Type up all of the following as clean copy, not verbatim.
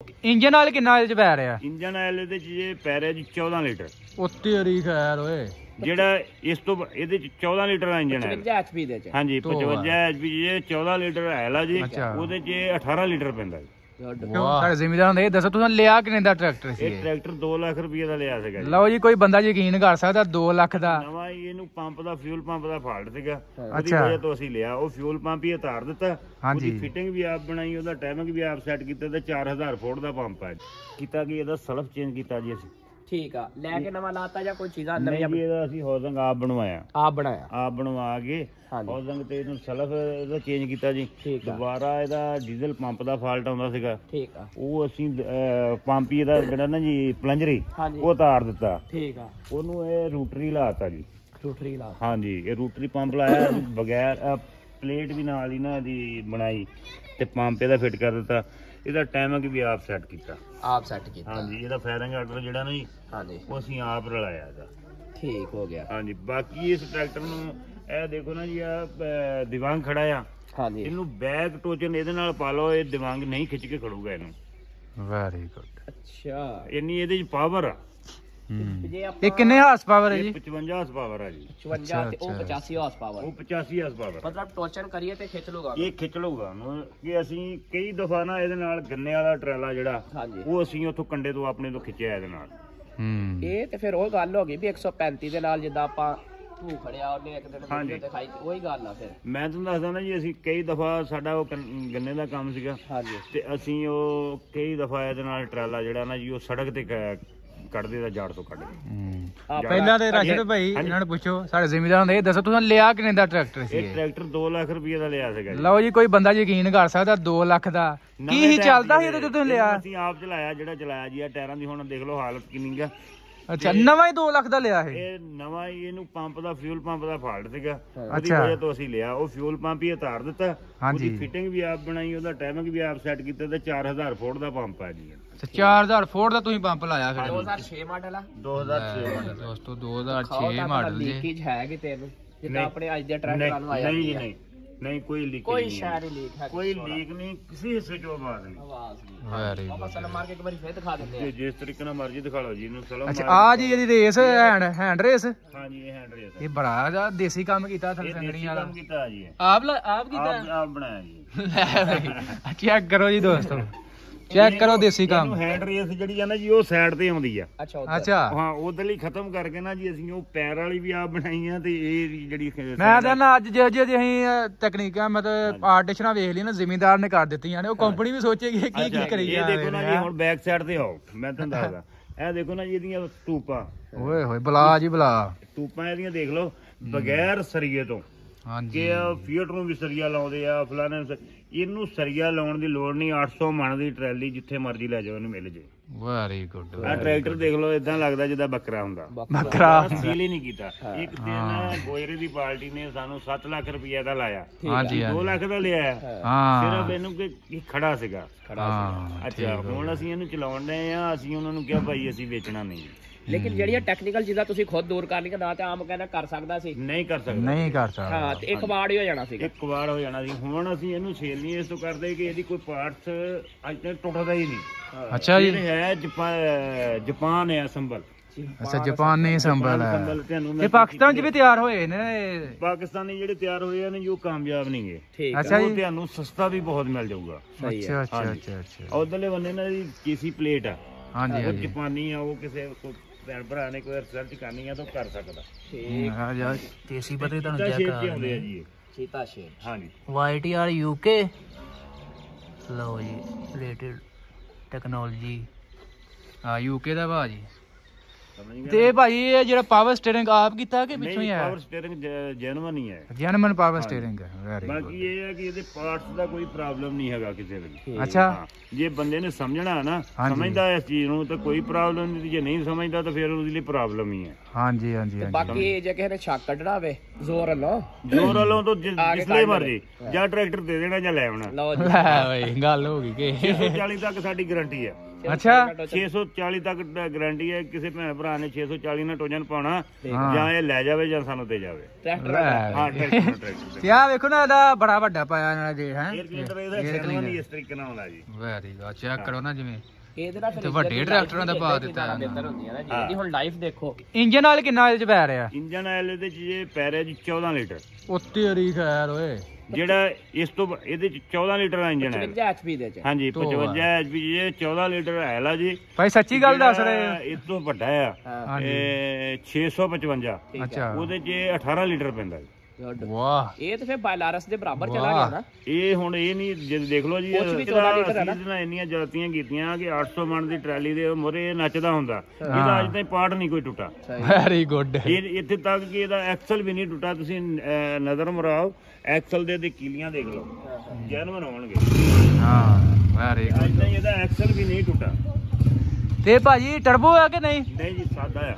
Engine ਨਾਲ ਕਿੰਨਾ ਇਹਦੇ ਚ ਪੈ ਰਿਹਾ? ਇੰਜਨ ਆਇਲ ਇਹਦੇ ਚ ਜੇ ਪੈ ਰਿਹਾ ਜੀ 14 ਲੀਟਰ। ਉੱਤੇ ਹਰੀ ਖੈਰ ਓਏ, ਜਿਹੜਾ ਇਸ ਤੋਂ ਇਹਦੇ ਚ 14 ਲੀਟਰ ਦਾ ਇੰਜਨ ਹੈ। 55 HP ਦੇ ਚ। ਹਾਂਜੀ 55 HP ਜੇ 14 ਲੀਟਰ ਆਇਲ ਆ ਜੀ, ਉਹਦੇ ਚ 18 ਲੀਟਰ ਪੈਂਦਾ ਜੀ। ਸਾਡੇ ਜ਼ਿਮੀਦਾਰਾਂ ਨੇ ਇਹ ਦੱਸੋ ਤੁਸੀਂ ਲਿਆ ਕਿੰਨੇ ਦਾ ਟਰੈਕਟਰ ਸੀ? ਇਹ ਟਰੈਕਟਰ 2 ਲੱਖ ਰੁਪਏ ਦਾ ਲਿਆ ਸੀਗਾ ਜੀ। ਲਓ ਜੀ, ਕੋਈ ਬੰਦਾ ਯਕੀਨ ਕਰ ਸਕਦਾ 2 ਲੱਖ ਦਾ ਨਵਾਂ ਹੀ। ਇਹਨੂੰ ਪੰਪ ਦਾ ਫਿਊਲ ਪੰਪ ਦਾ ਫਾਲਟ ਸੀਗਾ, ਉਹਦੀ ਵਜ੍ਹਾ ਤੋਂ ਅਸੀਂ ਲਿਆ। ਉਹ ਫਿਊਲ ਪੰਪ ਹੀ ਉਤਾਰ ਦਿੱਤਾ, ਉਹਦੀ ਫਿਟਿੰਗ ਵੀ ਆਪ ਬਣਾਈ, ਉਹਦਾ ਟਾਈਮਿੰਗ ਵੀ ਆਪ ਸੈੱਟ ਕੀਤਾ ਤੇ 4000 ਫੁੱਟ ਦਾ ਪੰਪ ਹੈ ਕੀਤਾ ਕਿ ਇਹਦਾ ਸਲਫ ਚੇਂਜ ਕੀਤਾ ਜੀ ਅਸੀਂ। ਠੀਕ ਆ, ਲੈ ਕੇ ਨਵਾਂ ਲਾਤਾ ਜਾਂ ਕੋਈ ਚੀਜ਼ਾਂ ਅੰਦਰ? ਨਹੀਂ, ਇਹਦਾ ਅਸੀਂ ਹੌਜ਼ੰਗ ਆਪ ਬਣਵਾਇਆ। ਆਪ ਬਣਵਾ ਕੇ ਹੌਜ਼ੰਗ ਤੇ ਇਹਨੂੰ ਸਲਫ ਇਹਦਾ ਚੇਂਜ ਕੀਤਾ ਜੀ। ਦੁਬਾਰਾ ਇਹਦਾ ਡੀਜ਼ਲ ਪੰਪ ਦਾ ਫਾਲਟ ਆਉਂਦਾ ਸੀਗਾ, ਠੀਕ ਆ, ਉਹ ਅਸੀਂ ਪੰਪ ਹੀ ਇਹਦਾ ਜਿਹੜਾ ਨਾ ਜੀ ਪਲੰਜਰੀ ਉਹ ਉਤਾਰ ਦਿੱਤਾ। ਠੀਕ ਆ, ਉਹਨੂੰ ਇਹ ਰੂਟਰੀ ਲਾਤਾ ਜੀ। ਰੂਟਰੀ ਲਾ? ਹਾਂਜੀ, ਇਹ ਰੂਟਰੀ ਪੰਪ ਲਾਇਆ ਬਗੈਰ ਪਲੇਟ ਵੀ ਨਾਲ ਹੀ ਨਾ ਇਹਦੀ ਬਣਾਈ ਤੇ ਪੰਪ ਇਹਦਾ ਫਿੱਟ ਕਰ ਦਿੱਤਾ। ਇਹਦਾ ਟਾਈਮਿੰਗ ਵੀ ਆਪ ਸੈੱਟ ਕੀਤਾ। ਹਾਂਜੀ, ਇਹਦਾ ਫਾਇਰਿੰਗ ਆਰਡਰ ਜਿਹੜਾ ਨਾ ਜੀ, ਹਾਂਜੀ, ਉਹ ਅਸੀਂ ਆਪ ਰਲਾਇਆ ਇਹਦਾ। ਠੀਕ ਹੋ ਗਿਆ। ਹਾਂਜੀ, ਬਾਕੀ ਇਸ ਟਰੈਕਟਰ ਨੂੰ ਇਹ ਦੇਖੋ ਨਾ ਜੀ, ਆ ਦਿਵਾਂਗ ਖੜਾ ਆ। ਹਾਂਜੀ, ਇਹਨੂੰ ਬੈਕ ਟੋਚਨ ਇਹਦੇ ਨਾਲ ਪਾ ਲਓ, ਇਹ ਦਿਵਾਂਗ ਨਹੀਂ ਖਿੱਚ ਕੇ ਖੜੂਗਾ ਇਹਨੂੰ। Very good. ਅੱਛਾ, ਇੰਨੀ ਇਹਦੇ ਚ ਪਾਵਰ ਆ। ਇਹ ਕਿੰਨੇ ਹਾਰਸ ਪਾਵਰ ਹੈ ਜੀ? 55 ਹਾਰਸ ਪਾਵਰ ਆ ਜੀ। 55 ਤੇ ਉਹ 85 ਹਾਰਸ ਪਾਵਰ। ਉਹ 85 ਹਾਰਸ ਪਾਵਰ ਮਤਲਬ ਟੋਚਨ ਕਰੀਏ ਤੇ ਖਿੱਚ ਲੂਗਾ? ਇਹ ਖਿੱਚ ਲਊਗਾ ਕਿ ਅਸੀਂ ਕਈ ਦਫਾ ਨਾ ਇਹਦੇ ਨਾਲ ਗੰਨੇ ਵਾਲਾ ਟਰਾਲਾ ਜਿਹੜਾ, ਉਹ ਅਸੀਂ ਉੱਥੋਂ ਕੰਡੇ ਤੋਂ ਆਪਣੇ ਤੋਂ ਖਿੱਚਿਆ ਇਹਦੇ ਨਾਲ। ਇਹ ਤੇ ਫਿਰ ਉਹ ਗੱਲ ਹੋ ਗਈ ਵੀ 135 ਦੇ ਨਾਲ ਜਿੱਦਾਂ ਆਪਾਂ ਤੂੰ ਖੜਿਆ ਉਹਨੇ ਇੱਕ ਦਿਨ ਵੀਡੀਓ ਦਿਖਾਈ, ਉਹੀ ਗੱਲ ਆ। ਫਿਰ ਮੈਂ ਤੁਹਾਨੂੰ ਦੱਸਦਾ ਨਾ ਜੀ, ਅਸੀਂ ਕਈ ਦਫਾ ਸਾਡਾ ਉਹ ਗੰਨੇ ਦਾ ਕੰਮ ਸੀਗਾ ਤੇ ਅਸੀਂ ਉਹ ਕਈ ਦਫਾ ਇਹਦੇ ਨਾਲ ਟਰਾਲਾ ਜਿਹੜਾ ਨਾ ਜੀ, ਉਹ ਸੜਕ ਤੇ ਕੱਢਦੇ ਦਾ ਜਾੜ ਤੋਂ ਕੱਢ ਕੇ। ਪਹਿਲਾਂ ਤੇ ਰਾਸ਼ਦ ਭਾਈ ਇਹਨਾਂ ਨੂੰ ਪੁੱਛੋ, ਸਾਡੇ ਜ਼ਿਮੀਦਾਰਾਂ ਨੇ ਇਹ ਦੱਸੋ ਤੁਸੀਂ ਲਿਆ ਕਿੰਨੇ ਦਾ ਟਰੈਕਟਰ ਸੀ? ਇਹ ਟਰੈਕਟਰ 2 ਲੱਖ ਰੁਪਏ ਦਾ ਲਿਆ ਸੀਗਾ। ਲਓ ਜੀ, ਕੋਈ ਬੰਦਾ ਯਕੀਨ ਕਰ ਸਕਦਾ 2 ਲੱਖ ਦਾ ਕੀ ਹੀ ਚੱਲਦਾ ਸੀ ਜਦੋਂ ਤੁਸੀਂ ਲਿਆ? ਅਸੀਂ ਆਪ ਚਲਾਇਆ, ਜਿਹੜਾ ਚਲਾਇਆ ਜੀ। ਆ ਟਾਇਰਾਂ ਦੀ ਹੁਣ ਦੇਖ ਲਓ ਹਾਲਤ ਕਿੰਨੀ ਗਾ। ਅੱਛਾ, ਨਵਾਂ ਹੀ 2 ਲੱਖ ਦਾ ਲਿਆ ਇਹ ਨਵਾਂ ਹੀ। ਇਹਨੂੰ ਪੰਪ ਦਾ ਫਿਊਲ ਪੰਪ ਦਾ ਫਾਲਟ ਸੀਗਾ, ਉਹਦੀ ਵਜ੍ਹਾ ਤੋਂ ਅਸੀਂ ਲਿਆ। ਉਹ ਫਿਊਲ ਪੰਪ ਹੀ ਉਤਾਰ ਦਿੱਤਾ, ਉਹਦੀ ਫਿਟਿੰਗ ਵੀ ਆਪ ਬਣਾਈ, ਉਹਦਾ ਟਾਈਮਿੰਗ ਵੀ ਆਪ ਸੈੱਟ ਕੀਤਾ ਤੇ 4000 ਫੁੱਟ ਦਾ ਪੰਪ ਹੈ ਜੀ। 4000 ਫੁੱਟ ਦਾ ਤੁਸੀਂ ਪੰਪ ਲਾਇਆ ਫਿਰ? 2006 ਮਾਡਲ ਆ। 2006 ਮਾਡਲ ਦੋਸਤੋ, 2006 ਮਾਡਲ ਜੀ। ਲੀਕੇਜ ਹੈ ਕਿ ਤੈਨੂੰ ਜਿੱਦਾਂ ਆਪਣੇ ਅੱਜ ਦੇ ਟਰੈਕਟਰਾਂ ਨੂੰ ਆਇਆ? ਨਹੀਂ, ਕੋਈ ਲੀਕ ਕੋਈ ਸ਼ਾਇਦ ਲੀਕ ਹੈ, ਕੋਈ ਲੀਕ ਨਹੀਂ, ਕਿਸੇ ਹਿੱਸੇ ਚੋਂ ਆਵਾਜ਼ ਨਹੀਂ। ਵੈਰੀ ਆਪਾਂ ਸਲਮ ਮਾਰ ਕੇ ਇੱਕ ਵਾਰੀ ਫੇਰ ਦਿਖਾ ਦਿੰਦੇ ਆ। ਜਿਸ ਤਰੀਕੇ ਨਾਲ ਮਰਜ਼ੀ ਦਿਖਾ ਲਓ ਜੀ ਇਹਨੂੰ। ਸਲਮ। ਅੱਛਾ, ਆ ਜੀ ਇਹਦੀ ਰੇਸ ਹੈਂਡ ਰੇਸ? ਹਾਂਜੀ, ਇਹ ਹੈਂਡ ਰੇਸ। ਇਹ ਬੜਾ ਦੇਸੀ ਕੰਮ ਕੀਤਾ ਸੰਗਣੀ ਵਾਲਾ। ਕੰਮ ਕੀਤਾ ਜੀ, ਆਪ ਕੀਤਾ? ਆਪ ਬਣਾਇਆ ਜੀ। ਚੈੱਕ ਕਰੋ ਜੀ ਦੋਸਤੋ, ਚੈੱਕ ਕਰੋ ਦੇਸੀ ਕੰਮ। ਹੈਂਡ ਰੇਸ ਜਿਹੜੀ ਆ ਨਾ ਜੀ, ਉਹ ਸਾਈਡ ਤੇ ਆਉਂਦੀ ਆ। ਅੱਛਾ, ਹਾਂ, ਉਹਦੇ ਲਈ ਖਤਮ ਕਰਕੇ ਨਾ ਜੀ ਅਸੀਂ ਉਹ ਪੈਰ ਵਾਲੀ ਵੀ ਆਪ ਬਣਾਈ ਆ ਤੇ ਇਹ ਜਿਹੜੀ ਮੈਂ ਤਾਂ ਨਾ ਅੱਜ ਜੇ ਅਸੀਂ ਤਕਨੀਕਾਂ ਮਤਲਬ ਆਰਟੀਸ਼ਨਾਂ ਵੇਖ ਲਈ ਨਾ, ਜ਼ਿਮੀਂਦਾਰ ਨੇ ਕਰ ਦਿੱਤੀਆਂ ਨੇ, ਉਹ ਕੰਪਨੀ ਵੀ ਸੋਚੇਗੀ ਕੀ ਕਰੀ ਇਹ ਦੇਖੋ ਨਾ ਜੀ, ਹੁਣ ਬੈਕ ਸਾਈਡ ਤੇ ਆਓ, ਮੈਂ ਤੁਹਾਨੂੰ ਦੱਸਦਾ। ਇਹ ਦੇਖੋ ਨਾ ਜੀ, ਇਹਦੀਆਂ ਟੂਪਾਂ, ਓਏ ਹੋਏ ਬਲਾ ਜੀ ਬਲਾ, ਟੂਪਾਂ ਇਹਦੀਆਂ ਦੇਖ ਲਓ, ਬਗੈਰ ਸਰੀਏ ਤੋਂ। ਹਾਂਜੀ, ਕਿ ਫੀਟ ਨੂੰ ਵੀ ਸਰੀਆ ਲਾਉਂਦੇ ਆ, ਫਲਾਣੇ ਇਹਨੂੰ ਸਰੀਆ ਲਾਉਣ ਦੀ ਲੋੜ ਨਹੀਂ। 800 ਮਣ ਦੀ ਟਰੈਲੀ ਜਿੱਥੇ ਮਰਜ਼ੀ ਲੈ ਜਾਓ, ਇਹਨੂੰ ਮਿਲ ਜੇ। Very good. ਆ ਟਰੈਕਟਰ ਦੇਖ ਲਓ, ਇਦਾਂ ਲੱਗਦਾ ਜਿੱਦਾਂ ਬੱਕਰਾ ਹੁੰਦਾ। ਬੱਕਰਾ ਸੀਲ ਹੀ ਨਹੀਂ ਕੀਤਾ। ਇੱਕ ਦਿਨ ਗੋਇਰੇ ਦੀ ਪਾਰਟੀ ਨੇ ਸਾਨੂੰ 7 ਲੱਖ ਰੁਪਏ ਦਾ ਲਾਇਆ, 2 ਲੱਖ ਦਾ ਲਿਆ ਸਿਰਫ ਇਹਨੂੰ ਕਿ ਖੜਾ ਸੀਗਾ। ਅੱਛਾ, ਹੁਣ ਅਸੀਂ ਇਹਨੂੰ ਚਲਾਉਣ ਡਏ ਆ। ਅਸੀਂ ਉਹਨਾਂ ਨੂੰ ਕਿਹਾ ਭਾਈ ਅਸੀਂ ਵੇਚਣਾ ਨਹੀਂ। ਲੇਕਿਨ ਜਿਹੜੀਆਂ ਟੈਕਨੀਕਲ ਚੀਜ਼ਾਂ ਤੁਸੀਂ ਖੁਦ ਦੂਰ ਕਰ ਲਈਆਂ, ਨਾ ਤਾਂ ਆਮ ਕਹਿੰਦਾ ਕਰ ਸਕਦਾ ਸੀ, ਨਹੀਂ ਕਰ ਸਕਦਾ। ਹਾਂ, ਤੇ ਇੱਕ ਵਾਰ ਹੀ ਹੋ ਜਾਣਾ ਸੀ। ਹੁਣ ਅਸੀਂ ਇਹਨੂੰ ਸੇਲ ਨਹੀਂ ਇਸ ਤੋਂ ਕਰਦੇ ਕਿ ਇਹਦੀ ਕੋਈ ਪਾਰਟਸ ਅੱਜ ਤੱਕ ਟੁੱਟਦਾ ਹੀ ਨਹੀਂ। ਅੱਛਾ ਜੀ, ਹੈ ਜਾਪਾਨ ਹੈ ਸੰਭਲ। ਅੱਛਾ, ਜਾਪਾਨ ਨਹੀਂ ਸੰਭਲ ਹੈ। ਇਹ ਪਾਕਿਸਤਾਨ 'ਚ ਵੀ ਤਿਆਰ ਹੋਏ ਨੇ? ਪਾਕਿਸਤਾਨੀ ਜਿਹੜੇ ਤਿਆਰ ਹੋਏ ਨੇ, ਉਹ ਕਾਮਯਾਬ ਨਹੀਂ ਗਏ। ਅੱਛਾ ਜੀ, ਤੁਹਾਨੂੰ ਸਸਤਾ ਵੀ ਬਹੁਤ ਮਿਲ ਜਾਊਗਾ। ਅੱਛਾ ਅੱਛਾ ਅੱਛਾ ਅੱਛਾ। ਉਧਰਲੇ ਬੰਦੇ ਨਾਲ ਕੇਸੀ ਪਲੇਟ ਆ। ਹਾਂਜੀ, ਉਹ ਜਾਪਾਨੀ ਆ। ਉਹ ਕਿਸੇ ਭੈਣ ਭਰਾ ਨੇ ਕੋਈ ਰਿਸਰਚ ਕਰਨੀ ਆ ਤਾਂ ਕਰ ਸਕਦਾ। ਦੇਸੀ ਪਤੇ ਤੁਹਾਨੂੰ ਚੈੱਕ ਕਰਾਉਂਦੇ ਆ ਜੀ, ਚੀਤਾ ਸ਼ੇਰ। ਹਾਂਜੀ, YTR UK। ਲਓ ਜੀ, ਰਿਲੇਟਡ ਟੈਕਨੋਲੋਜੀ UK ਦਾ ਭਾਜੀ। ਤੇ ਭਾਈ ਇਹ ਜਿਹੜਾ ਪਾਵਰ ਸਟੀਅਰਿੰਗ ਆਪ ਕੀਤਾ ਕਿ ਪਿੱਛੋਂ ਹੀ ਆਇਆ? ਪਾਵਰ ਸਟੀਅਰਿੰਗ ਜੈਨੂਇਨ ਹੀ ਹੈ। ਜੈਨੂਇਨ ਪਾਵਰ ਸਟੀਅਰਿੰਗ ਹੈ। Very good. ਬਾਕੀ ਇਹ ਹੈ ਕਿ ਇਹਦੇ ਪਾਰਟਸ ਦਾ ਕੋਈ ਪ੍ਰੋਬਲਮ ਨਹੀਂ ਹੈਗਾ ਕਿਸੇ ਵੀ। ਅੱਛਾ, ਜੇ ਬੰਦੇ ਨੇ ਸਮਝਣਾ ਨਾ, ਸਮਝਦਾ ਇਸ ਚੀਜ਼ ਨੂੰ, ਤਾਂ ਕੋਈ ਪ੍ਰੋਬਲਮ ਨਹੀਂ। ਜੇ ਨਹੀਂ ਸਮਝਦਾ ਤਾਂ ਫਿਰ ਉਹਦੇ ਲਈ ਪ੍ਰੋਬਲਮ ਹੀ ਹੈ। ਹਾਂਜੀ ਹਾਂਜੀ। ਬਾਕੀ ਜੇ ਕਿਸੇ ਨੇ ਸ਼ੱਕ ਕੱਢਣਾ ਹੋਵੇ, ਜ਼ੋਰ ਵੱਲੋਂ ਤੋਂ ਜਿਸਲੇ ਮਰਜੀ ਜਾਂ ਟਰੈਕਟਰ ਦੇ ਦੇਣਾ ਜਾਂ ਲੈ ਆਉਣਾ। ਲਓ ਜੀ, ਗੱਲ ਹੋ ਗਈ ਕਿ 140 ਤੱਕ ਸਾਡੀ ਗਾਰੰਟੀ ਹੈ। ਅੱਛਾ 640 ਤੱਕ ਗਾਰੰਟੀ ਹੈ। ਕਿਸੇ ਭੈਣ ਭਰਾ ਨੇ 640 ਨਾਲ ਟੋਜਨ ਪਾਉਣਾ ਜਾਂ ਇਹ ਲੈ ਜਾਵੇ ਜਾਂ ਸਾਨੂੰ ਦੇ ਜਾਵੇ ਟਰੈਕਟਰ ਹਾਂ ਟਰੈਕਟਰ ਤੇ ਆ ਵੇਖੋ ਨਾ ਇਹਦਾ ਬੜਾ ਵੱਡਾ ਪਾਇਆ ਨਾਲ ਜੇ ਹੈ 에ਅਰ ਕਲੀਨਰ ਇਹਦਾ ਸਿਸਟਮ ਨਹੀਂ ਇਸ ਤਰੀਕੇ ਨਾਲ ਆਉਂਦਾ ਜੀ। ਵੈਰੀ ਗੁੱਡ ਚੈੱਕ ਕਰੋ ਨਾ ਜਿਵੇਂ ਇਹਦੇ ਨਾਲ ਤੇ ਵੱਡੇ ਟਰੈਕਟਰਾਂ ਦਾ ਪਾ ਦਿੱਤਾ ਹੈ ਬਿਹਤਰ ਹੁੰਦੀ ਹੈ ਨਾ ਜੀ। ਇਹਦੀ ਹੁਣ ਲਾਈਫ ਦੇਖੋ ਇੰਜਨ ਨਾਲ ਕਿੰਨਾ ਇਹਦੇ ਚ ਪੈ ਰਿਹਾ ਇੰਜਨ ਆਇਲ ਇਹਦੇ ਚ ਜੇ ਪੈ ਰਿਹਾ ਜੀ 14 ਲੀਟਰ। ਉੱਤੇ ਅਰੀ ਖੈਰ ਓਏ ਜਿਹੜਾ ਇਸ ਤੋਂ ਇਹਦੇ ਚ 14 ਲੀਟਰ ਦਾ ਇੰਜਨ ਹੈ 55 HP ਦੇ ਚ। ਹਾਂਜੀ 55 HP ਜੇ 14 ਲੀਟਰ ਹੈ ਲਾ ਜੀ। ਭਾਈ ਸੱਚੀ ਗੱਲ ਦੱਸ ਰਹੇ ਹੋ? ਇਸ ਤੋਂ ਵੱਡਾ ਆ ਇਹ 655 ਅੱਛਾ ਉਹਦੇ ਚ 18 ਲੀਟਰ ਪੈਂਦਾ ਜੀ। ਵਾਹ ਇਹ ਤੇ ਫਿਰ ਬਾਇਲਾਰਸ ਦੇ ਬਰਾਬਰ ਚਲਾ ਗਿਆ ਨਾ। ਇਹ ਹੁਣ ਇਹ ਨਹੀਂ ਜੇ ਦੇਖ ਲਓ ਜੀ ਇਹਦਾ ਇੰਨੀਆਂ ਜਲਤੀਆਂ ਕੀਤੀਆਂ ਕਿ 800 ਮਣ ਦੀ ਟਰਾਲੀ ਦੇ ਮੋਰੇ ਨੱਚਦਾ ਹੁੰਦਾ। ਇਹਦਾ ਅੱਜ ਤਾਈਂ ਪਾਰਟ ਨਹੀਂ ਕੋਈ ਟੁੱਟਾ। Very good. ਇਹ ਇੱਥੇ ਤੱਕ ਕਿ ਇਹਦਾ ਐਕਸਲ ਵੀ ਨਹੀਂ ਟੁੱਟਾ। ਤੁਸੀਂ ਨਜ਼ਰ ਮਰਾਓ ਐਕਸਲ ਦੇ ਕੀਲੀਆਂ ਦੇਖ ਲਓ ਜੈਨੂਇਨ ਹੋਣਗੇ। ਹਾਂ ਵੈਰੀ ਗੁੱਡ। ਅੱਜ ਤਾਈਂ ਇਹਦਾ ਐਕਸਲ ਵੀ ਨਹੀਂ ਟੁੱਟਾ। ਤੇ ਭਾਜੀ ਟਰਬੋ ਆ ਕਿ ਨਹੀਂ? ਨਹੀਂ ਜੀ ਸਾਦਾ ਆ।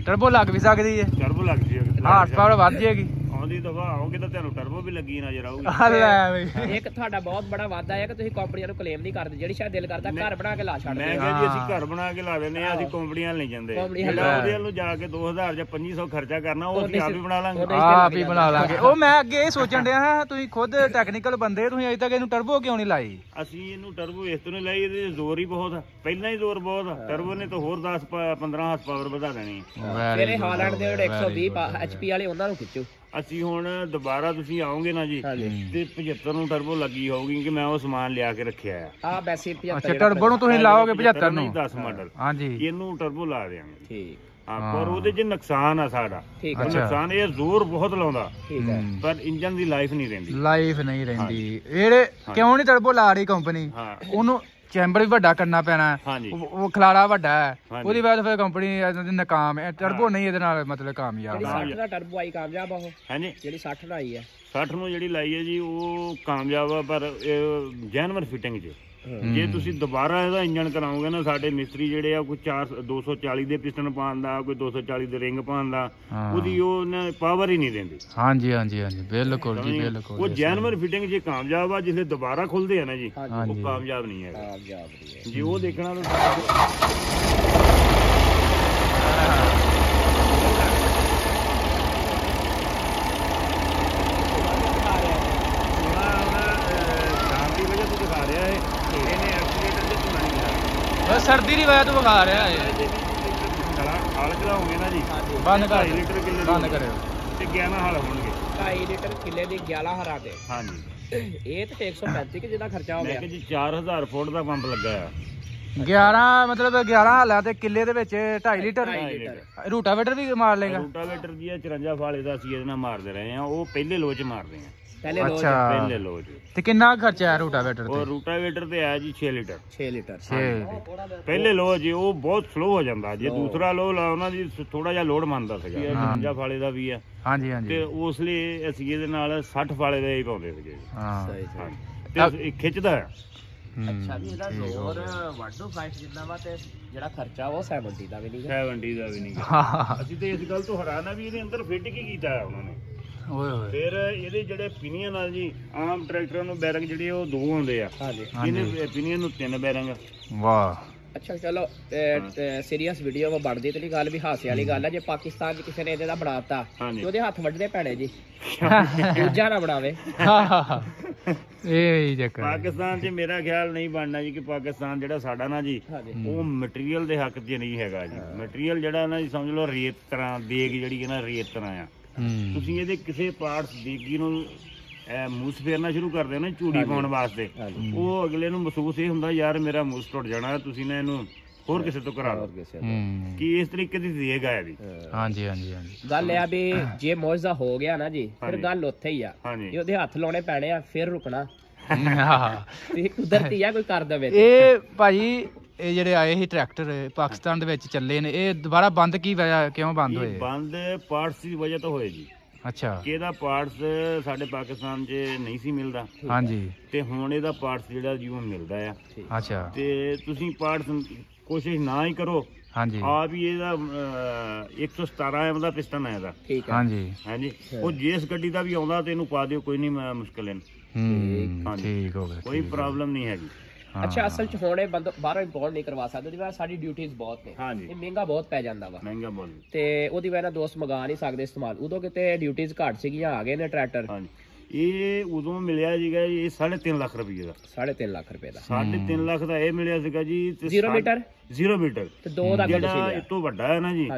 ਟਰਬੋ ਲੱਗ ਵੀ ਸਕਦੀ ਹੈ? ਟਰਬੋ ਲੱਗ ਜੀ ਹਾਰਸ ਪਾਵਰ ਵੱਧ ਜਾਏਗੀ। ਆਉਂਦੀ ਦਫਾ ਆਓਗੇ ਤਾਂ ਤੁਹਾਨੂੰ ਟਰਬੋ ਵੀ ਲੱਗੀ ਨਜ਼ਰ ਆਊਗੀ। ਲੈ ਬਈ ਇੱਕ ਤੁਹਾਡਾ ਬਹੁਤ ਬੜਾ ਵਾਅਦਾ ਹੈ ਕਿ ਤੁਸੀਂ ਕੰਪਨੀਆਂ ਨੂੰ ਕਲੇਮ ਨਹੀਂ ਕਰਦੇ। ਜਿਹੜੀ ਸ਼ਾਇਦ ਦਿਲ ਕਰਦਾ ਘਰ ਬਣਾ ਕੇ ਲਾ ਛੱਡਦੇ। ਮੈਂ ਕਿਹਾ ਜੀ ਅਸੀਂ ਘਰ ਬਣਾ ਕੇ ਲਾ ਦਿੰਦੇ ਆ। ਅਸੀਂ ਕੰਪਨੀਆਂ ਨਹੀਂ ਜਾਂਦੇ। ਉਹਦੇ ਵੱਲੋਂ ਜਾ ਕੇ 2000 ਜਾਂ 2500 ਖਰਚਾ ਕਰਨਾ ਉਹ ਅਸੀਂ ਆਪ ਹੀ ਬਣਾ ਲਾਂਗੇ। ਆਪ ਹੀ ਬਣਾ ਲਾਂਗੇ। ਉਹ ਮੈਂ ਅੱਗੇ ਇਹ ਸੋਚਣ ਡਿਆ ਹਾਂ ਤੁਸੀਂ ਖੁਦ ਟੈਕਨੀਕਲ ਬੰਦੇ ਤੁਸੀਂ ਅਜੇ ਤੱਕ ਇਹਨੂੰ ਟਰਬੋ ਕਿਉਂ ਨਹੀਂ ਲਾਈ? ਅਸੀਂ ਇਹਨੂੰ ਟਰਬੋ ਇਸ ਤੋਂ ਨਹੀਂ ਲਾਈ। ਇਹਦੇ ਜ਼ੋਰ ਹੀ ਬਹੁਤ ਆ। ਪਹਿਲਾਂ ਹੀ ਜ਼ੋਰ ਬਹੁਤ ਆ। ਟਰਬੋ ਨੇ ਤਾਂ ਹੋਰ 10-15 ਹਾਰਸ ਪਾਵਰ ਵਧਾ ਦੇਣੀ ਹੈ। ਮੇਰੇ ਹਾਲੈਂਡ ਦੇ ਜਿਹੜੇ 120 HP ਵਾਲੇ ਉਹਨਾਂ ਨੂੰ ਖਿੱਚੋ। ਅਸੀਂ ਹੁਣ ਦੁਬਾਰਾ ਤੁਸੀਂ ਆਓਗੇ ਨਾ ਜੀ ਤੇ 75 ਨੂੰ ਟਰਬੋ ਲੱਗੀ ਹੋਊਗੀ ਕਿ ਮੈਂ ਉਹ ਸਮਾਨ ਲਿਆ ਕੇ ਰੱਖਿਆ ਆ ਵੈਸੇ 75। ਅੱਛਾ ਟਰਬੋ ਨੂੰ ਤੁਸੀਂ ਲਾਓਗੇ 75 ਨੂੰ? 10 ਮਾਡਲ ਹਾਂਜੀ ਇਹਨੂੰ ਟਰਬੋ ਲਾ ਦੇਵਾਂਗੇ। ਠੀਕ ਹਾਂ ਪਰ ਉਹਦੇ 'ਚ ਨੁਕਸਾਨ ਆ ਸਾਡਾ। ਠੀਕ ਹੈ। ਨੁਕਸਾਨ ਇਹ ਜ਼ੋਰ ਬਹੁਤ ਲਾਉਂਦਾ ਠੀਕ ਹੈ ਪਰ ਇੰਜਨ ਦੀ ਲਾਈਫ ਨਹੀਂ ਰਹਿੰਦੀ। ਲਾਈਫ ਨਹੀਂ ਰਹਿੰਦੀ। ਇਹ ਕਿਉਂ ਨਹੀਂ ਟਰਬੋ ਲਾ ਰਹੀ ਕੰਪਨੀ? ਹਾਂ ਉਹਨੂੰ ਚੈਂਬਰ ਵੀ ਵੱਡਾ ਕਰਨਾ ਪੈਣਾ। ਹਾਂਜੀ ਉਹ ਖਲਾੜਾ ਵੱਡਾ ਹੈ। ਉਹਦੀ ਵਜ੍ਹਾ ਫਿਰ ਕੰਪਨੀ ਨਾਕਾਮ ਹੈ। ਟਰਬੋ ਨਹੀਂ ਇਹਦੇ ਨਾਲ ਮਤਲਬ ਕਾਮਯਾਬ। 60 ਦਾ ਟਰਬੋ ਆਈ ਕਾਮਯਾਬ ਆ ਉਹ? ਹਾਂਜੀ ਜਿਹੜੀ 60 ਦਾ ਆਈ ਹੈ 60 ਨੂੰ ਜਿਹੜੀ ਲਾਈ ਹੈ ਜੀ ਉਹ ਕਾਮਯਾਬ ਆ ਪਰ ਜੈਨੂਇਨ ਫਿਟਿੰਗ 'ਚ। ਜੇ ਤੁਸੀਂ ਦੁਬਾਰਾ ਇਹਦਾ ਇੰਜਨ ਕਰਾਓਗੇ ਨਾ ਸਾਡੇ ਮਿਸਤਰੀ ਜਿਹੜੇ ਆ ਕੋਈ 240 ਦੇ ਪਿਸਟਨ ਪਾਉਣ ਦਾ ਕੋਈ 240 ਦੇ ਰਿੰਗ ਪਾਉਣ ਦਾ ਉਹਦੀ ਉਹ ਪਾਵਰ ਹੀ ਨਹੀਂ ਦਿੰਦੀ। ਹਾਂਜੀ ਹਾਂਜੀ ਹਾਂਜੀ ਬਿਲਕੁਲ ਜੀ ਬਿਲਕੁਲ। ਉਹ ਜੈਨੂਇਨ ਫਿਟਿੰਗ 'ਚ ਕਾਮਯਾਬ ਆ। ਜਿਸਲੇ ਦੁਬਾਰਾ ਖੁੱਲਦੇ ਆ ਨਾ ਜੀ ਉਹ ਕਾਮਯਾਬ ਨਹੀਂ ਹੈਗਾ। ਕਾਮਯਾਬ ਨਹੀਂ ਹੈ ਜੀ ਉਹ ਦੇਖਣਾ ਤਾਂ ਸਰਦੀ ਦੀ ਵਜ੍ਹਾ ਤੋਂ ਵਿਖਾ ਰਿਹਾ ਹੈ। ਹਾਲ ਚਲਾਉਂਗੇ ਨਾ ਜੀ ਬੰਦ ਕਰ 2.5 ਲੀਟਰ ਕਿੱਲੇ ਬੰਦ ਕਰਿਓ ਤੇ 11 ਹਾਲ ਹੋਣਗੇ 2.5 ਲੀਟਰ ਕਿੱਲੇ ਦੀ 11 ਹਰਾ ਦੇ। ਹਾਂਜੀ ਇਹ ਤੇ 135 ਕਿ ਜਿਹਦਾ ਖਰਚਾ ਹੋ ਮੈਂ ਗਿਆ। ਕਿ ਜੀ 4000 ਫੁੱਟ ਦਾ ਪੰਪ ਲੱਗਾ ਆ। 11 ਮਤਲਬ 11 ਹਾਲਾਂ ਤੇ ਕਿੱਲੇ ਦੇ ਵਿੱਚ 2.5 ਲੀਟਰ। ਰੂਟਾਵੇਟਰ ਵੀ ਮਾਰ ਲੇਗਾ? ਰੂਟਾਵੇਟਰ ਦੀ 54 ਫਾਲੇ ਦਾ ਅਸੀਂ ਇਹਦੇ ਨਾਲ ਮਾਰਦੇ ਰਹੇ ਆ। ਉਹ ਪਹਿਲੇ ਲੋਚ ਮਾਰਦੇ ਆ। ਪਹਿਲੇ ਲੋਚ ਤੇ ਕਿੰਨਾ ਖਰਚਾ ਹੈ ਰੂਟਾਵੇਟਰ ਤੇ? ਉਹ ਰੂਟਾਵੇਟਰ ਤੇ ਆਇਆ ਜੀ 6 ਲੀਟਰ। 6 ਲੀਟਰ ਪਹਿਲੇ ਲੋ ਜੀ ਉਹ ਬਹੁਤ ਸਲੋ ਹੋ ਜਾਂਦਾ। ਜੇ ਦੂਸਰਾ ਲੋ ਲਾ ਉਹਨਾਂ ਦੀ ਥੋੜਾ ਜਿਹਾ ਲੋਡ ਮੰਨਦਾ ਸੀਗਾ। 55 ਫਾਲੇ ਦਾ ਵੀ ਆ। ਹਾਂਜੀ ਹਾਂਜੀ ਤੇ ਉਸ ਲਈ ਅਸੀਂ ਇਹਦੇ ਨਾਲ 60 ਫਾਲੇ ਦਾ ਹੀ ਪਾਉਂਦੇ ਸੀਗੇ। ਹਾਂ ਤੇ ਖਿੱਚਦਾ ਆ। ਅੱਛਾ ਵੀ ਇਹਦਾ ਜ਼ੋਰ 125 ਜਿੰਨਾ ਵਾ ਤੇ ਜਿਹੜਾ ਖਰਚਾ ਉਹ 70 ਦਾ ਵੀ ਨਹੀਂ। 70 ਦਾ ਵੀ ਨਹੀਂ। ਅਸੀਂ ਤੇ ਇਸ ਗੱਲ ਤੋਂ ਹੈਰਾਨ ਆ ਵੀ ਇਹਦੇ ਅੰਦਰ ਫਿੱਟ ਕੀ ਕੀਤਾ ਉਹਨਾਂ ਨੇ। ਓਏ ਹੋਏ ਫਿਰ ਇਹਦੇ ਜਿਹੜੇ ਪਿਨੀਅਨ ਨਾਲ ਜੀ ਆਮ ਟਰੈਕਟਰਾਂ ਨੂੰ ਬੈਰਿੰਗ ਜਿਹੜੇ ਉਹ 2 ਹੁੰਦੇ ਆ। ਇਹਨੇ ਪਿਨੀਅਨ ਨੂੰ 3 ਬੈਰਿੰਗ। ਵਾਹ ਅੱਛਾ ਚਲੋ ਸੀਰੀਅਸ ਵੀਡੀਓ ਵਾ ਬਣਦੀ ਤੇ ਨਹੀਂ ਗੱਲ ਵੀ ਹਾਸੇ ਵਾਲੀ ਗੱਲ ਆ। ਜੇ ਪਾਕਿਸਤਾਨ 'ਚ ਕਿਸੇ ਨੇ ਇਹਦੇ ਦਾ ਬਣਾਤਾ ਤੇ ਉਹਦੇ ਹੱਥ ਵੱਢਣੇ ਪੈਣੇ ਜੀ। ਦੂਜਾ ਨਾ ਬਣਾਵੇ। ਇਹ ਚੱਕਰ ਪਾਕਿਸਤਾਨ 'ਚ ਮੇਰਾ ਖਿਆਲ ਨਹੀਂ ਬਣਨਾ ਜੀ ਕਿ ਪਾਕਿਸਤਾਨ ਜਿਹੜਾ ਸਾਡਾ ਨਾ ਜੀ ਉਹ ਮਟੀਰੀਅਲ ਦੇ ਹੱਕ 'ਚ ਨਹੀਂ ਹੈਗਾ ਜੀ। ਮਟੀਰੀਅਲ ਜਿਹੜਾ ਨਾ ਜੀ ਸਮਝ ਲਓ ਰੇਤ ਤਰ੍ਹਾਂ ਦੇਗ ਜਿਹੜੀ ਹੈ ਨਾ ਰੇਤ ਤਰ੍ਹਾਂ ਆ। ਤੁਸੀਂ ਇਹਦੇ ਕਿਸੇ ਪਾਰਟਸ ਦੇਗੀ ਨੂੰ ਮੂਸ ਫੇਰਨਾ ਸ਼ੁਰੂ ਕਰਦੇ ਹੋ ਨਾ ਝੂੜੀ ਪਾਉਣ ਵਾਸਤੇ ਉਹ ਅਗਲੇ ਨੂੰ ਮਹਿਸੂਸ ਇਹ ਹੁੰਦਾ ਯਾਰ ਮੇਰਾ ਮੂਸ ਟੁੱਟ ਜਾਣਾ ਤੁਸੀਂ ਨਾ ਇਹਨੂੰ ਹੋਰ ਕਿਸੇ ਤੋਂ ਕਰਾ ਲਓ ਕਿ ਇਸ ਤਰੀਕੇ ਦੀ ਦੇਗ ਆ ਇਹਦੀ। ਹਾਂਜੀ ਹਾਂਜੀ ਹਾਂਜੀ ਗੱਲ ਇਹ ਆ ਵੀ ਜੇ ਮੌਜਦਾ ਹੋ ਗਿਆ ਨਾ ਜੀ ਫਿਰ ਗੱਲ ਉੱਥੇ ਹੀ ਆ। ਉਹਦੇ ਹੱਥ ਲਾਉਣੇ ਪੈਣੇ ਆ ਫਿਰ ਰੁਕਣਾ। ਇਹ ਕੁਦਰਤੀ ਆ ਕੋਈ ਕਰ ਦਵੇ। ਇਹ ਭਾਜੀ ਇਹ ਜਿਹੜੇ ਆਏ ਸੀ ਟਰੈਕਟਰ ਪਾਕਿਸਤਾਨ ਦੇ ਵਿੱਚ ਚੱਲੇ ਨੇ ਇਹ ਦੁਬਾਰਾ ਬੰਦ ਕੀ ਵਜ੍ਹਾ ਕਿਉਂ ਬੰਦ ਹੋਏ? ਬੰਦ ਪਾਰਟਸ ਦੀ ਵਜ੍ਹਾ ਤੋਂ ਹੋਏ ਜੀ। ਅੱਛਾ ਇਹਦਾ ਪਾਰਟਸ ਸਾਡੇ ਪਾਕਿਸਤਾਨ 'ਚ ਨਹੀਂ ਸੀ ਮਿਲਦਾ। ਹਾਂਜੀ ਤੇ ਹੁਣ ਇਹਦਾ ਪਾਰਟਸ ਜਿਹੜਾ ਜੀ ਉਹ ਮਿਲਦਾ ਆ। ਅੱਛਾ ਤੇ ਤੁਸੀਂ ਪਾਰਟਸ ਕੋਸ਼ਿਸ਼ ਨਾ ਹੀ ਕਰੋ। ਹਾਂਜੀ ਆਪ ਹੀ ਇਹਦਾ 117 ਐਮ ਦਾ ਪਿਸਟਨ ਹੈ ਇਹਦਾ। ਠੀਕ ਹੈ ਹਾਂਜੀ ਹਾਂਜੀ ਉਹ ਜਿਸ ਗੱਡੀ ਦਾ ਵੀ ਆਉਂਦਾ ਤੇ ਇਹਨੂੰ ਪਾ ਦਿਓ ਕੋਈ ਨਹੀਂ ਮੁਸ਼ਕਿਲ ਹੈ। ਹਾਂਜੀ ਠੀਕ ਹੋ ਗਿਆ ਕੋਈ ਪ੍ਰੋਬਲਮ ਨਹੀਂ ਹੈਗੀ। ਅੱਛਾ ਅਸਲ ਚ ਹੋਣੇ ਬੰਦ ਬਾਹਰੋਂ ਇੰਪੋਰਟ ਨਹੀਂ ਕਰਵਾ ਸਕਦੇ, ਉਹਦੀ ਵਜ੍ਹਾ ਸਾਡੀ ਡਿਊਟੀਜ਼ ਬਹੁਤ ਨੇ, ਇਹ ਮਹਿੰਗਾ ਬਹੁਤ ਪੈ ਜਾਂਦਾ ਵਾ, ਮਹਿੰਗਾ ਬਹੁਤ, ਤੇ ਉਹਦੀ ਵਜ੍ਹਾ ਨਾਲ ਦੋਸਤ ਮੰਗਾ ਨਹੀਂ ਸਕਦੇ ਇਸਤੇਮਾਲ। ਉਦੋਂ ਕਿਤੇ ਡਿਊਟੀਜ਼ ਘੱਟ ਸੀਗੀਆਂ, ਆ ਗਏ ਨੇ ਟਰੈਕਟਰ। ਇਹ ਉਦੋਂ ਮਿਲਿਆ ਸੀਗਾ ਇਹ 3.5 ਲੱਖ ਰੁਪਏ ਦਾ, 3.5 ਲੱਖ ਰੁਪਏ ਦਾ, 3.5 ਲੱਖ ਦਾ ਇਹ ਮਿਲਿਆ ਸੀਗਾ ਜੀ। 0 ਮੀਟਰ ਤੇ 2 ਦਾ ਜਿਹੜਾ ਇਹ ਤੋਂ ਵੱਡਾ ਹੈ ਨਾ ਜੀ,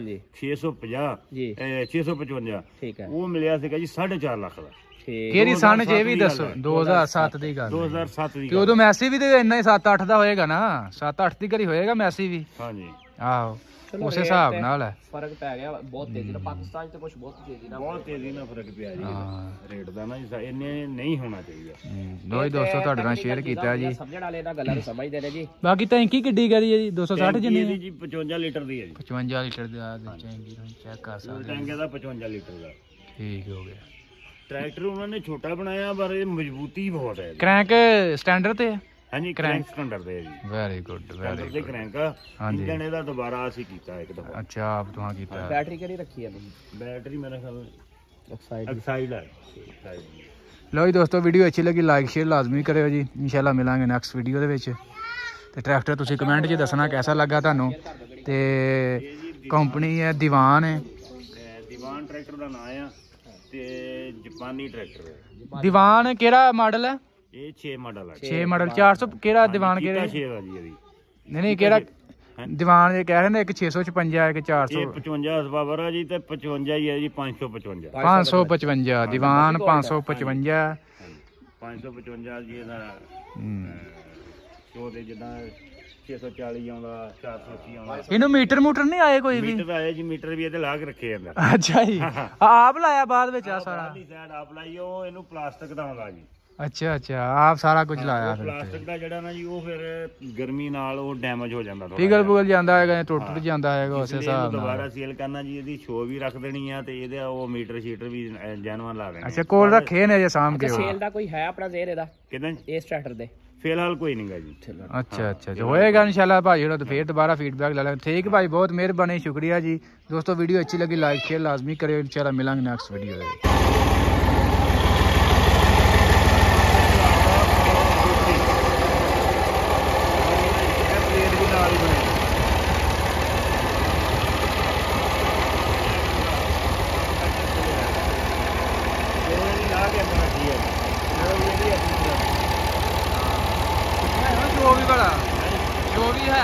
650 ਜੀ 655, ਠੀਕ ਹੈ, ਉਹ ਮਿਲਿਆ ਸੀਗਾ ਜੀ 4.5 ਲੱਖ ਦਾ। ਕਿਹੜੀ ਸਨ ਚ ਇਹ ਵੀ ਦੱਸੋ? 2007 ਦੀ ਗੱਲ, 2007 ਦੀ। ਤੇ ਉਦੋਂ ਮੈਸੀ ਵੀ ਤੇ ਇੰਨਾ ਹੀ 7-8 ਦਾ ਹੋਏਗਾ ਨਾ, 7-8 ਦੀ ਘਰੀ ਹੋਏਗਾ ਮੈਸੀ ਵੀ। ਹਾਂਜੀ ਆਹੋ ਉਸੇ ਹਿਸਾਬ ਨਾਲ ਹੈ, ਫਰਕ ਪੈ ਗਿਆ ਬਹੁਤ ਤੇਜ਼ੀ ਨਾਲ। ਪਾਕਿਸਤਾਨ ਚ ਕੁਝ ਬਹੁਤ ਤੇਜ਼ੀ ਨਾਲ ਫਰਕ ਪਿਆ ਜੀ ਰੇਟ ਦਾ ਨਾ, ਇੰਨੇ ਨਹੀਂ ਹੋਣਾ ਚਾਹੀਦਾ। ਲੋ ਜੀ ਦੋਸਤੋ ਤੁਹਾਡੇ ਨਾਲ ਸ਼ੇਅਰ ਕੀਤਾ ਜੀ, ਸਮਝਣ ਵਾਲੇ ਇਹਨਾਂ ਗੱਲਾਂ ਨੂੰ ਸਮਝਦੇ ਨੇ ਜੀ। ਬਾਕੀ ਟੈਂਕੀ ਕਿੱਡੀ ਕਰੀ ਹੈ ਜੀ? 260 ਜਿੰਨੀ ਹੈ ਜੀ, 55 ਲੀਟਰ ਦੀ ਹੈ ਜੀ, 55 ਲੀਟਰ ਦੀ ਆ ਟੈਂਕੀ, ਚੈੱਕ ਕਰ ਸਕਦੇ ਟੈਂਕ ਦਾ 55 ਲੀਟਰ ਦਾ। ਠੀਕ ਹੋ ਗਿਆ। ਟਰੈਕਟਰ ਉਹਨਾਂ ਨੇ ਛੋਟਾ ਬਣਾਇਆ ਪਰ ਇਹ ਮਜ਼ਬੂਤੀ ਬਹੁਤ ਹੈ। ਕ੍ਰੈਂਕ ਸਟੈਂਡਰਡ ਤੇ ਹੈ? ਹਾਂਜੀ ਕ੍ਰੈਂਕ ਸਟੈਂਡਰਡ ਦੇ ਜੀ। Very good, very good. Crank engine ਇਹਦਾ ਦੁਬਾਰਾ ਅਸੀਂ ਕੀਤਾ ਇੱਕ ਦਫਾ। ਅੱਛਾ ਆਪ ਤੁਹਾਂ ਕੀਤਾ। ਬੈਟਰੀ ਕਿਹੜੀ ਰੱਖੀ ਹੈ? ਬੈਟਰੀ ਮੇਰਾ ਖਿਆਲ ਐਕਸਾਈਡ ਹੈ। ਲੋ ਜੀ ਦੋਸਤੋ ਵੀਡੀਓ ਅੱਛੀ ਲੱਗੀ ਲਾਈਕ ਸ਼ੇਅਰ ਲਾਜ਼ਮੀ ਕਰਿਓ ਜੀ। ਇਨਸ਼ਾਅੱਲਾ ਮਿਲਾਂਗੇ ਨੈਕਸਟ ਵੀਡੀਓ ਦੇ ਵਿੱਚ। ਤੇ ਟਰੈਕਟਰ ਤੁਸੀਂ ਕਮੈਂਟ 'ਚ ਦੱਸਣਾ ਕੈਸਾ ਲੱਗਾ ਤੁਹਾਨੂੰ। ਤੇ ਕੰਪਨੀ ਹੈ ਦੀਵਾਨ ਹੈ, ਦੀਵਾਨ ਟਰੈਕਟਰ ਦਾ ਨਾਮ ਆ, ਤੇ ਜਾਪਾਨੀ ਟਰੈਕਟਰ ਹੈ। ਦੀਵਾਨ ਕਿਹੜਾ ਮਾਡਲ ਹੈ? ਇਹ 6 ਮਾਡਲ ਹੈ। 6 ਮਾਡਲ 400 ਕਿਹੜਾ ਦੀਵਾਨ ਕਿਹੜਾ? 6 ਆ ਜੀ ਇਹਦੀ। ਨਹੀਂ ਕਿਹੜਾ ਦੀਵਾਨ ਜੇ ਕਹਿ ਰਹੇ ਨੇ, ਇੱਕ 655 ਇੱਕ 400। ਇਹ 55 ਹਸਪਾਵਰ ਆ ਜੀ, ਤੇ 55 ਹੀ ਹੈ ਜੀ, 555 555 ਦੀਵਾਨ 555 555 ਜੀ ਇਹਦਾ ਸ਼ੋ ਦੇ ਜਿੱਦਾਂ 640 ਆਉਂਦਾ, 480 ਆਉਂਦਾ। ਇਹਨੂੰ ਮੀਟਰ ਮੂਟਰ ਨਹੀਂ ਆਏ ਕੋਈ ਵੀ? ਮੀਟਰ ਆਏ ਜੀ, ਮੀਟਰ ਵੀ ਇਹਦੇ ਲਾ ਕੇ ਰੱਖੇ ਜਾਂਦਾ। ਅੱਛਾ ਜੀ, ਆਪ ਲਾਇਆ ਬਾਅਦ ਵਿੱਚ ਆ ਸਾਰਾ? ਸਾਈਡ ਆਪ ਲਾਈ, ਉਹ ਇਹਨੂੰ ਪਲਾਸਟਿਕ ਦਾ ਆਉਂਦਾ ਜੀ। ਅੱਛਾ ਅੱਛਾ, ਆਪ ਸਾਰਾ ਕੁਝ ਲਾਇਆ? ਪਲਾਸਟਿਕ ਦਾ ਜਿਹੜਾ ਨਾ ਜੀ, ਉਹ ਫਿਰ ਗਰਮੀ ਨਾਲ ਉਹ ਡੈਮੇਜ ਹੋ ਜਾਂਦਾ, ਪਿਘਲ ਪੁਗਲ ਜਾਂਦਾ ਹੈਗਾ, ਟੁੱਟ ਜਾਂਦਾ ਹੈਗਾ, ਉਸੇ ਹਿਸਾਬ ਨਾਲ ਦੁਬਾਰਾ ਸੇਲ ਕਰਨਾ ਜੀ। ਇਹਦੀ ਸ਼ੋ ਵੀ ਰੱਖ ਦੇਣੀ ਆ, ਤੇ ਇਹਦਾ ਉਹ ਮੀਟਰ ਸ਼ੀਟਰ ਵੀ ਜੈਨੂਅਨ ਲਾ ਦੇਣੇ। ਅੱਛਾ ਕੋਲ ਰੱਖੇ ਨੇ ਜੇ ਸਾਂਭ ਕੇ? ਸੇਲ ਦਾ ਕੋਈ ਹੈ ਆਪਣਾ ਜ਼ੇਰ ਇਹਦਾ ਕਿਦਾਂ ਇਸ ਟਰੈਕਟਰ ਦੇ? ਫਿਲਹਾਲ ਕੋਈ ਨਹੀਂਗਾ ਜੀ। ਅੱਛਾ ਅੱਛਾ, ਜੋ ਹੋਏਗਾ ਇਨਸ਼ਾਅੱਲਾ ਭਾਜੀ ਹੋਣਾ ਤਾਂ ਫੇਰ ਦੁਬਾਰਾ ਫੀਡਬੈਕ ਲੈ ਲਾਂਗੇ। ਠੀਕ ਭਾਈ, ਬਹੁਤ ਮਿਹਰਬਾਨੀ, ਸ਼ੁਕਰੀਆ ਜੀ ਦੋਸਤੋ। ਵੀਡੀਓ ਅੱਛੀ ਲੱਗੀ ਲਾਈਕ ਸ਼ੇਅਰ ਲਾਜ਼ਮੀ ਕਰਿਓ। ਇਨਸ਼ਾਅੱਲਾ ਮਿਲਾਂਗੇ ਨੈਕਸਟ ਵੀਡੀਓ ਦੇ। जो भी बड़ा जो भी है